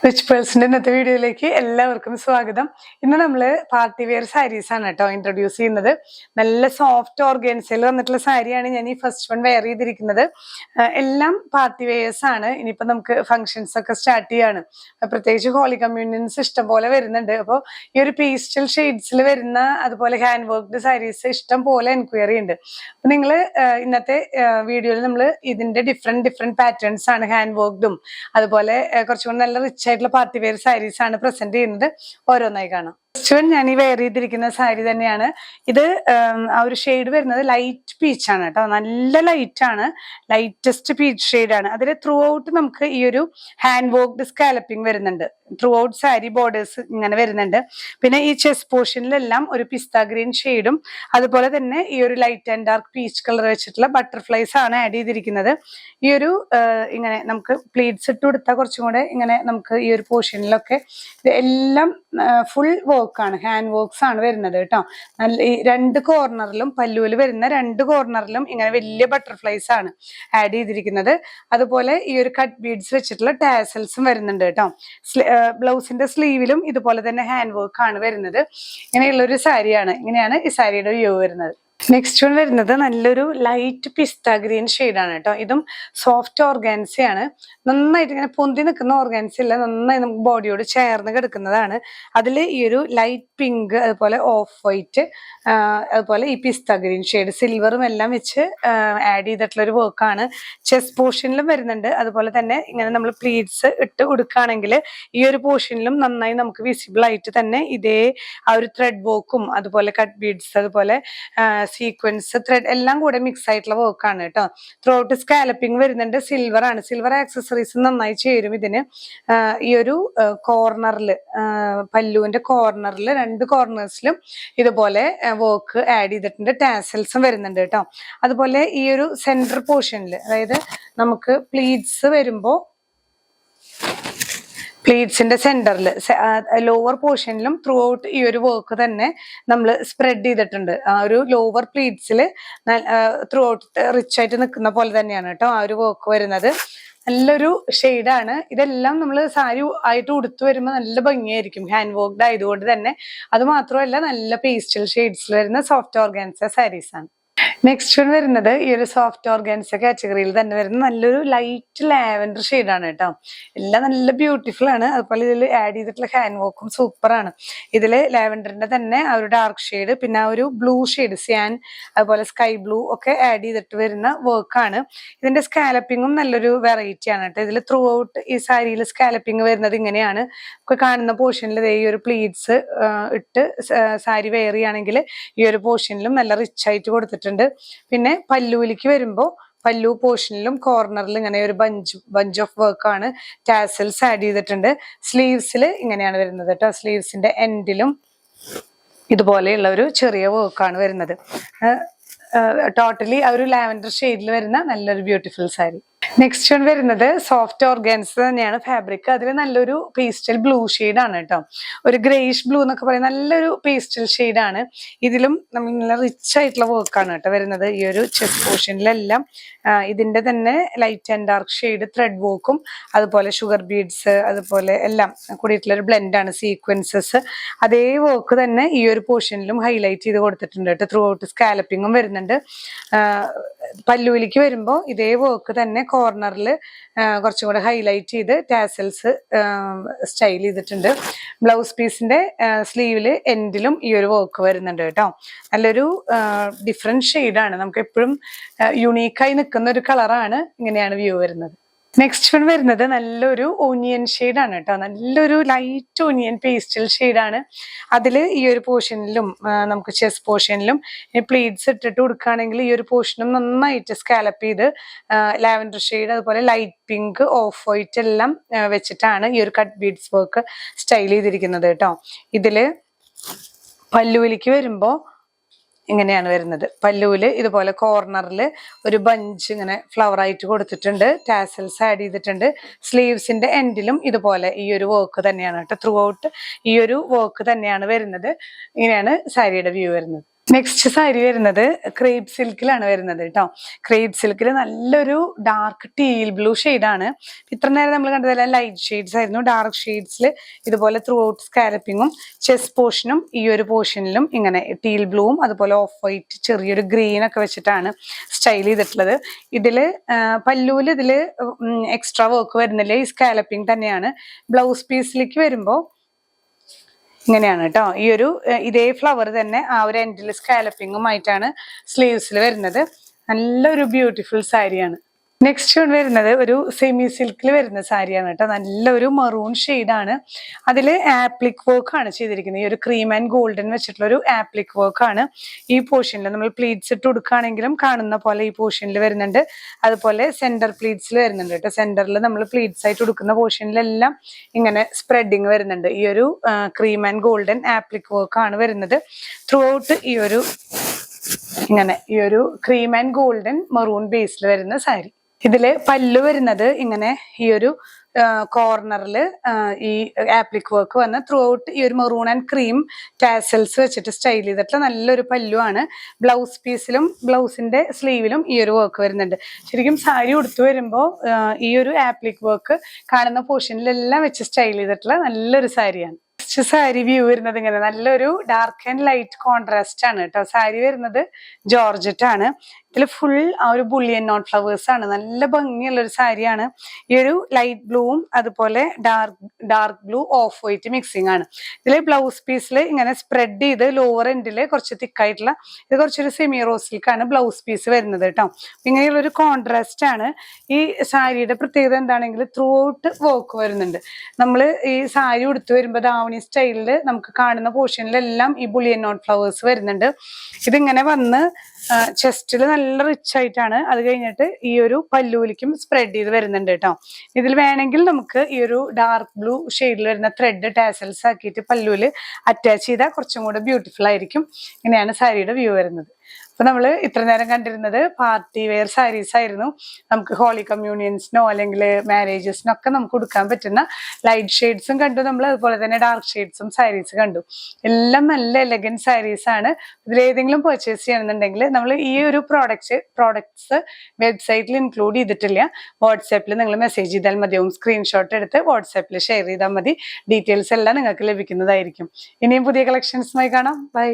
Rich പേഴ്സിന്റെ ഇന്നത്തെ വീഡിയോയിലേക്ക് എല്ലാവർക്കും സ്വാഗതം. ഇന്ന് നമ്മൾ പാർട്ടി വെയർ സാരീസ് ആണ് കേട്ടോ ഇൻട്രൊഡ്യൂസ് ചെയ്യുന്നത്. നല്ല സോഫ്റ്റ് ഓർഗൻസയിൽ വന്നിട്ടുള്ള സാരിയാണ് ഞാൻ ഈ ഫസ്റ്റ് വൺ വെയർ ചെയ്തിരിക്കുന്നത്. എല്ലാം പാർട്ടി വെയേഴ്സ് ആണ്. ഇനിയിപ്പോൾ നമുക്ക് ഫംഗ്ഷൻസ് ഒക്കെ സ്റ്റാർട്ട് ചെയ്യാണ്. പ്രത്യേകിച്ച് ഹോളി കമ്മ്യൂണിയൻസ് ഇഷ്ടം പോലെ വരുന്നുണ്ട്. അപ്പോൾ ഈ ഒരു പേസ്റ്റൽ ഷെയ്ഡ്സിൽ വരുന്ന അതുപോലെ ഹാൻഡ് വർക്ക്ഡ് സാരീസ് ഇഷ്ടം പോലെ എൻക്വയറി ഉണ്ട്. അപ്പൊ നിങ്ങൾ ഇന്നത്തെ വീഡിയോയിൽ നമ്മൾ ഇതിന്റെ ഡിഫറെന്റ് പാറ്റേൺസ് ആണ് ഹാൻഡ് വർക്ക്ഡും അതുപോലെ കുറച്ചുകൂടി നല്ല റിച്ച് ആയിട്ടുള്ള പാർട്ടി വെയർ സാരീസ് ആണ് പ്രസന്റ് ചെയ്യുന്നത്. ഓരോന്നായി കാണാം. ഫസ്റ്റ് വൺ ഞാൻ ഈ വെയർ ചെയ്തിരിക്കുന്ന സാരി തന്നെയാണ്. ഇത് ആ ഒരു ഷെയ്ഡ് വരുന്നത് ലൈറ്റ് പീച്ച് ആണ് കേട്ടോ. നല്ല ലൈറ്റ് ആണ്, ലൈറ്റസ്റ്റ് പീച്ച് ഷെയ്ഡ് ആണ്. അതിൽ ത്രൂ ഔട്ട് നമുക്ക് ഈ ഒരു ഹാൻഡ് വർക്ക്ഡ് സ്കാലപ്പിംഗ് വരുന്നുണ്ട്. ത്രൂ ഔട്ട് സാരി ബോർഡേഴ്സ് ഇങ്ങനെ വരുന്നുണ്ട്. പിന്നെ ഈ ചെസ്റ്റ് പോർഷനിലെല്ലാം ഒരു പിസ്ത ഗ്രീൻ ഷെയ്ഡും അതുപോലെ തന്നെ ഈ ഒരു light and dark peach colour വെച്ചിട്ടുള്ള ബട്ടർഫ്ലൈസ് ആണ് ആഡ് ചെയ്തിരിക്കുന്നത്. ഈ ഒരു ഇങ്ങനെ നമുക്ക് പ്ലീറ്റ്സ് ഇട്ട് കൊടുത്താൽ കുറച്ചും കൂടെ ഇങ്ങനെ നമുക്ക് ഈ ഒരു പോർഷനിലൊക്കെ എല്ലാം ഫുൾ വർക്കാണ്, ഹാൻഡ് വർക്ക്സ് ആണ് വരുന്നത് കേട്ടോ. നല്ല ഈ രണ്ട് കോർണറിലും പല്ലുവിൽ വരുന്ന രണ്ട് കോർണറിലും ഇങ്ങനെ വലിയ ബട്ടർഫ്ലൈസ് ആണ് ആഡ് ചെയ്തിരിക്കുന്നത്. അതുപോലെ ഈ ഒരു കട്ട് ബീഡ്സ് വെച്ചിട്ടുള്ള ടാസൽസും വരുന്നുണ്ട് കേട്ടോ. ബ്ലൗസിന്റെ സ്ലീവിലും ഇതുപോലെ തന്നെ ഹാൻഡ് വർക്ക് ആണ് വരുന്നത്. ഇങ്ങനെയുള്ള ഒരു സാരിയാണ്. ഇങ്ങനെയാണ് ഈ സാരിയുടെ വ്യൂ വരുന്നത്. നെക്സ്റ്റ് വൺ വരുന്നത് നല്ലൊരു ലൈറ്റ് പിസ്ത ഗ്രീൻ ഷെയ്ഡാണ് കേട്ടോ. ഇതും സോഫ്റ്റ് ഓർഗാൻസയാണ്. നന്നായിട്ട് ഇങ്ങനെ പൊന്തി നിൽക്കുന്ന ഓർഗാൻസ ഇല്ല, നന്നായി നമുക്ക് ബോഡിയോട് ചേർന്ന് കിടക്കുന്നതാണ്. അതിൽ ഈ ഒരു ലൈറ്റ് പിങ്ക് അതുപോലെ ഓഫ് വൈറ്റ് അതുപോലെ ഈ പിസ്ത ഗ്രീൻ ഷെയ്ഡ് സിൽവറും എല്ലാം വെച്ച് ആഡ് ചെയ്തിട്ടുള്ള ഒരു വർക്കാണ്. ചെസ്റ്റ് പോർഷനിലും വരുന്നുണ്ട്. അതുപോലെ തന്നെ ഇങ്ങനെ നമ്മൾ പ്ലീറ്റ്സ് ഇട്ട് കൊടുക്കുകയാണെങ്കിൽ ഈ ഒരു പോർഷനിലും നന്നായി നമുക്ക് വിസിബിൾ ആയിട്ട് തന്നെ ഇതേ ആ ഒരു ത്രെഡ് വർക്കും അതുപോലെ കട്ട് ബീഡ്സ് അതുപോലെ സീക്വൻസ് ത്രെഡ് എല്ലാം കൂടെ മിക്സ് ആയിട്ടുള്ള വർക്കാണ് കേട്ടോ. ത്രൂ ഔട്ട് സ്കാലപ്പിംഗ് വരുന്നുണ്ട്. സിൽവർ ആണ്. സിൽവർ ആക്സസറീസ് നന്നായി ചേരും ഇതിന്. ഈ ഒരു കോർണറിൽ പല്ലുവിന്റെ കോർണറിൽ രണ്ട് കോർണേഴ്സിലും ഇതുപോലെ വർക്ക് ആഡ് ചെയ്തിട്ടുണ്ട്. ടാസൽസും വരുന്നുണ്ട് കേട്ടോ. അതുപോലെ ഈ ഒരു സെന്റർ പോർഷനിൽ അതായത് നമുക്ക് പ്ലീറ്റ്സ് വരുമ്പോൾ പ്ലീറ്റ്സിന്റെ സെന്ററിൽ ലോവർ പോർഷനിലും ത്രൂ ഔട്ട് ഈ ഒരു വർക്ക് തന്നെ നമ്മൾ സ്പ്രെഡ് ചെയ്തിട്ടുണ്ട്. ആ ഒരു ലോവർ പ്ലീറ്റ്സിൽ ത്രൂ ഔട്ട് റിച്ച് ആയിട്ട് നിൽക്കുന്ന പോലെ തന്നെയാണ് കേട്ടോ ആ ഒരു വർക്ക് വരുന്നത്. നല്ലൊരു ഷെയ്ഡാണ്. ഇതെല്ലാം നമ്മൾ സാരി ആയിട്ട് ഉടുത്തു വരുമ്പോൾ നല്ല ഭംഗിയായിരിക്കും, ഹാൻഡ് വർക്ക്ഡ് ആയതുകൊണ്ട് തന്നെ. അത് മാത്രമല്ല നല്ല പേസ്റ്റൽ ഷെയ്ഡ്സിൽ വരുന്ന സോഫ്റ്റ് ഓർഗാൻസ സാരീസ് ആണ്. നെക്സ്റ്റ് വൺ വരുന്നത് ഈ ഒരു സോഫ്റ്റ് ഓർഗാൻസ കാറ്റഗറിയിൽ തന്നെ വരുന്ന നല്ലൊരു ലൈറ്റ് ലാവൻഡർ ഷെയ്ഡാണ് കേട്ടോ. എല്ലാം നല്ല ബ്യൂട്ടിഫുൾ ആണ്. അതുപോലെ ഇതിൽ ആഡ് ചെയ്തിട്ടുള്ള ഹാൻഡ് വർക്കും സൂപ്പറാണ്. ഇതിൽ ലാവൻഡറിന്റെ തന്നെ ആ ഒരു ഡാർക്ക് ഷെയ്ഡ് പിന്നെ ആ ഒരു ബ്ലൂ ഷെയ്ഡ് സ്യാൻ അതുപോലെ സ്കൈ ബ്ലൂ ഒക്കെ ആഡ് ചെയ്തിട്ട് വരുന്ന വർക്കാണ്. ഇതിന്റെ സ്കാലപ്പിങ്ങും നല്ലൊരു വെറൈറ്റി ആണ് കേട്ടോ. ഇതിൽ ത്രൂ ഔട്ട് ഈ സാരിയിൽ സ്കാലപ്പിംഗ് വരുന്നത് ഇങ്ങനെയാണ്. കാണുന്ന പോർഷനിൽ ഈ ഒരു പ്ലീറ്റ്സ് ഇട്ട് സാരി വെയർ ചെയ്യുകയാണെങ്കിൽ ഈ ഒരു പോർഷനിലും നല്ല റിച്ച് ആയിട്ട് കൊടുത്തിട്ടുണ്ട്. പിന്നെ പല്ലുവിലേക്ക് വരുമ്പോൾ പല്ലു പോർഷനിലും കോർണറിൽ ഇങ്ങനെ ഒരു ബഞ്ച് ഓഫ് വർക്ക് ആണ്. ടാസൽസ് ആഡ് ചെയ്തിട്ടുണ്ട്. സ്ലീവ്സിൽ ഇങ്ങനെയാണ് വരുന്നത് കേട്ടോ. സ്ലീവ്സിന്റെ എൻഡിലും ഇതുപോലെയുള്ള ഒരു ചെറിയ വർക്കാണ് വരുന്നത്. ടോട്ടലി ആ ഒരു ലാവൻഡർ ഷെയ്ഡിൽ വരുന്ന നല്ലൊരു ബ്യൂട്ടിഫുൾ സാരി. നെക്സ്റ്റ് വൺ വരുന്നത് സോഫ്റ്റ് ഓർഗാൻസ തന്നെയാണ് ഫാബ്രിക്. അതിൽ നല്ലൊരു പേസ്റ്റൽ ബ്ലൂ ഷെയ്ഡാണ് കേട്ടോ. ഒരു ഗ്രേഷ് ബ്ലൂ എന്നൊക്കെ പറയും. നല്ലൊരു പേസ്റ്റൽ ഷെയ്ഡാണ്. ഇതിലും നമ്മൾ നല്ല റിച്ച് ആയിട്ടുള്ള വർക്കാണ് കേട്ടോ വരുന്നത്. ഈ ഒരു ചെസ്റ്റ് പോർഷനിലെല്ലാം ഇതിന്റെ തന്നെ light and dark shade thread വർക്കും അതുപോലെ ഷുഗർ ബീഡ്സ് അതുപോലെ എല്ലാം കൂടിയിട്ടുള്ള ഒരു ബ്ലെൻഡാണ്. സീക്വൻസസ് അതേ വർക്ക് തന്നെ ഈ ഒരു പോർഷനിലും ഹൈലൈറ്റ് ചെയ്ത് കൊടുത്തിട്ടുണ്ട് കേട്ടോ. ത്രൂ ഔട്ട് സ്കാലപ്പിങ്ങും വരുന്നുണ്ട്. പല്ലുവിലേക്ക് വരുമ്പോൾ ഇതേ വർക്ക് തന്നെ കോർണറിൽ കുറച്ചും കൂടെ ഹൈലൈറ്റ് ചെയ്ത് ടാസൽസ് സ്റ്റൈൽ ചെയ്തിട്ടുണ്ട്. ബ്ലൗസ് പീസിന്റെ സ്ലീവില് എൻഡിലും ഈ ഒരു വർക്ക് വരുന്നുണ്ട് കേട്ടോ. നല്ലൊരു ഡിഫറെന്റ് ഷെയ്ഡാണ്. നമുക്ക് എപ്പോഴും യുണീക്കായി നിൽക്കുന്ന ഒരു കളറാണ്. ഇങ്ങനെയാണ് വ്യൂ വരുന്നത്. നെക്സ്റ്റ് വൺ വരുന്നത് നല്ലൊരു ഓനിയൻ ഷെയ്ഡാണ് കേട്ടോ. നല്ലൊരു ലൈറ്റ് ഓനിയൻ പേസ്റ്റൽ ഷെയ്ഡാണ്. അതിൽ ഈ ഒരു പോർഷനിലും നമുക്ക് ചെസ്റ്റ് പോർഷനിലും പ്ലീറ്റ്സ് ഇട്ടിട്ട് കൊടുക്കുകയാണെങ്കിൽ ഈ ഒരു പോർഷനും നന്നായിട്ട് സ്കാലപ്പ് ചെയ്ത് ലാവൻഡർ ഷെയ്ഡ് അതുപോലെ ലൈറ്റ് പിങ്ക് ഓഫ് വൈറ്റ് എല്ലാം വെച്ചിട്ടാണ് ഈ ഒരു കട്ട് ബീഡ്സ് വർക്ക് സ്റ്റൈൽ ചെയ്തിരിക്കുന്നത് കേട്ടോ. ഇതില് പല്ലുവിലേക്ക് വരുമ്പോൾ ഇങ്ങനെയാണ് വരുന്നത്. പല്ലുവില് ഇതുപോലെ കോർണറിൽ ഒരു ബഞ്ച് ഇങ്ങനെ ഫ്ലവർ ആയിട്ട് കൊടുത്തിട്ടുണ്ട്. ടാസൽസ് ആഡ് ചെയ്തിട്ടുണ്ട്. സ്ലീവ്സിന്റെ എൻഡിലും ഇതുപോലെ ഈ ഒരു വർക്ക് തന്നെയാണ് കേട്ടോ. ത്രൂ ഔട്ട് ഈ ഒരു വർക്ക് തന്നെയാണ് വരുന്നത്. ഇങ്ങനെയാണ് സാരിയുടെ വ്യൂ വരുന്നത്. നെക്സ്റ്റ് സാരി വരുന്നത് ക്രേപ്പ് സിൽക്കിലാണ് വരുന്നത് കേട്ടോ. ക്രേപ്പ് സിൽക്കിൽ നല്ലൊരു ഡാർക്ക് ടീൽ ബ്ലൂ ആണ്. ഇത്ര നേരം നമ്മൾ കണ്ടതെല്ലാം ലൈറ്റ് ഷെയ്ഡ്സ് ആയിരുന്നു. ഡാർക്ക് ഷെയ്ഡ്സിൽ ഇതുപോലെ ത്രൂ ഔട്ട് സ്കാലപ്പിങ്ങും ചെസ്റ്റ് പോർഷനും ഈ ഒരു പോർഷനിലും ഇങ്ങനെ ടീൽ ബ്ലൂവും അതുപോലെ ഓഫ് വൈറ്റ് ചെറിയൊരു ഗ്രീൻ ഒക്കെ വെച്ചിട്ടാണ് സ്റ്റൈൽ ചെയ്തിട്ടുള്ളത്. ഇതില് പല്ലൂല് ഇതില് എക്സ്ട്രാ വർക്ക് വരുന്നില്ല, ഈ സ്കാലപ്പിംഗ് തന്നെയാണ്. ബ്ലൗസ് പീസിലേക്ക് വരുമ്പോൾ ഇങ്ങനെയാണ് കേട്ടോ. ഈ ഒരു ഇതേ ഫ്ലവർ തന്നെ ആ ഒരു എൻഡിൽ സ്കാലപ്പിങ്ങുമായിട്ടാണ് സ്ലീവ്സിൽ വരുന്നത്. നല്ലൊരു ബ്യൂട്ടിഫുൾ സാരിയാണ്. നെക്സ്റ്റ് വൺ വരുന്നത് ഒരു സെമി സിൽക്കിൽ വരുന്ന സാരിയാണ് കേട്ടോ. നല്ലൊരു മറൂൺ ഷെയ്ഡാണ്. അതിൽ ആപ്ലിക് വർക്ക് ആണ് ചെയ്തിരിക്കുന്നത്. ഈ ഒരു ക്രീം ആൻഡ് ഗോൾഡൻ വെച്ചിട്ടുള്ള ഒരു ആപ്ലിക് വർക്ക് ആണ് ഈ പോർഷനിൽ. നമ്മൾ പ്ലീറ്റ്സ് ഇട്ട് കൊടുക്കുകയാണെങ്കിലും കാണുന്ന പോലെ ഈ പോർഷനിൽ വരുന്നുണ്ട്. അതുപോലെ സെന്റർ പ്ലീറ്റ്സിൽ വരുന്നുണ്ട് കേട്ടോ. സെന്ററിൽ നമ്മൾ പ്ലീറ്റ്സ് ആയിട്ട് കൊടുക്കുന്ന പോർഷനിലെല്ലാം ഇങ്ങനെ സ്പ്രെഡിങ് വരുന്നുണ്ട്. ഈ ഒരു cream and golden appliqué work ആണ് വരുന്നത്. ത്രൂ ഔട്ട് ഈ ഒരു ഇങ്ങനെ ഈ ഒരു ക്രീം ആൻഡ് ഗോൾഡൻ മറൂൺ ബേസിൽ വരുന്ന സാരി. ഇതില് പല്ലു വരുന്നത് ഇങ്ങനെ ഈ ഒരു കോർണറിൽ ഈ ആപ്ലിക് വർക്ക് വന്ന് ത്രൂ ഔട്ട് ഈ ഒരു മെറൂൺ ആൻഡ് ക്രീം ടാസൽസ് വെച്ചിട്ട് സ്റ്റൈൽ ചെയ്തിട്ടുള്ള നല്ലൊരു പല്ലുവാണ്. ബ്ലൗസ് പീസിലും ബ്ലൗസിന്റെ സ്ലീവിലും ഈ ഒരു വർക്ക് വരുന്നുണ്ട്. ശരിക്കും സാരി ഉടുത്തു വരുമ്പോൾ ഈ ഒരു ആപ്ലിക് വർക്ക് കാണുന്ന പോർഷനിലെല്ലാം വെച്ച് സ്റ്റൈൽ ചെയ്തിട്ടുള്ള നല്ലൊരു സാരിയാണ്. സാരി വ്യൂ വരുന്നത് ഇങ്ങനെ നല്ലൊരു ഡാർക്ക് ആൻഡ് ലൈറ്റ് കോൺട്രാസ്റ്റ് ആണ് കേട്ടോ. സാരി വരുന്നത് ജോർജറ്റ് ആണ്. ഇതിൽ ഫുൾ ആ ഒരു ബുള്ളിയൻ നോട്ട് ഫ്ലവേഴ്സ് ആണ്. നല്ല ഭംഗിയുള്ള ഒരു സാരിയാണ്. ഈ ഒരു ലൈറ്റ് ബ്ലൂവും അതുപോലെ dark blue of white mixing ആണ്. ഇതിൽ ബ്ലൗസ് പീസിൽ ഇങ്ങനെ സ്പ്രെഡ് ചെയ്ത് ലോവർ എൻഡിൽ കുറച്ച് തിക്കായിട്ടുള്ള ഇത് കുറച്ചൊരു സെമി റോസിൽക്കാണ് ബ്ലൗസ് പീസ് വരുന്നത് കേട്ടോ. ഇങ്ങനെയുള്ള ഒരു കോൺട്രാസ്റ്റ് ആണ്. ഈ സാരിയുടെ പ്രത്യേകത എന്താണെങ്കിൽ ത്രൂ ഔട്ട് വർക്ക് വരുന്നുണ്ട്. നമ്മൾ ഈ സാരി ഉടുത്തു വരുമ്പോൾ ദാവണി സ്റ്റൈലില് നമുക്ക് കാണുന്ന പോർഷനിലെല്ലാം ഈ ബുള്ളിയൻ നോട്ട് ഫ്ലവേഴ്സ് വരുന്നുണ്ട്. ഇതിങ്ങനെ വന്ന് ചെസ്റ്റിൽ നല്ല റിച്ച് ആയിട്ടാണ്. അത് കഴിഞ്ഞിട്ട് ഈ ഒരു പല്ലൂലിക്കും സ്പ്രെഡ് ചെയ്ത് വരുന്നുണ്ട് കേട്ടോ. ഇതിൽ വേണമെങ്കിൽ നമുക്ക് ഈ ഒരു ഡാർക്ക് ബ്ലൂ ഷെയ്ഡിൽ വരുന്ന ത്രെഡ് ടാസൽസ് ആക്കിയിട്ട് പല്ലൂല് അറ്റാച്ച് ചെയ്താൽ കുറച്ചും കൂടെ ബ്യൂട്ടിഫുൾ ആയിരിക്കും. ഇങ്ങനെയാണ് സാരിയുടെ വ്യൂ വരുന്നത്. അപ്പൊ നമ്മൾ ഇത്ര നേരം കണ്ടിരുന്നത് പാർട്ടി വെയർ സാരീസ് ആയിരുന്നു. നമുക്ക് ഹോളി കമ്മ്യൂണിയൻസിനോ അല്ലെങ്കിൽ മാരേജസിനോ ഒക്കെ നമുക്ക് കൊടുക്കാൻ പറ്റുന്ന ലൈറ്റ് ഷെയ്ഡ്സും കണ്ടു നമ്മൾ. അതുപോലെ തന്നെ ഡാർക്ക് ഷെയ്ഡ്സും സാരീസ് കണ്ടു. എല്ലാം നല്ല എലഗന്റ് സാരീസ് ആണ്. ഇതിലേതെങ്കിലും പർച്ചേസ് ചെയ്യണമെന്നുണ്ടെങ്കിൽ നമ്മൾ ഈ ഒരു പ്രോഡക്ട്സ് വെബ്സൈറ്റിൽ ഇൻക്ലൂഡ് ചെയ്തിട്ടില്ല. വാട്സാപ്പിൽ നിങ്ങൾ മെസ്സേജ് ചെയ്താൽ മതിയാവും. സ്ക്രീൻഷോട്ട് എടുത്ത് വാട്സാപ്പിൽ ഷെയർ ചെയ്താൽ മതി. ഡീറ്റെയിൽസ് എല്ലാം നിങ്ങൾക്ക് ലഭിക്കുന്നതായിരിക്കും. ഇനിയും പുതിയ കളക്ഷൻസുമായി കാണാം. ബൈ.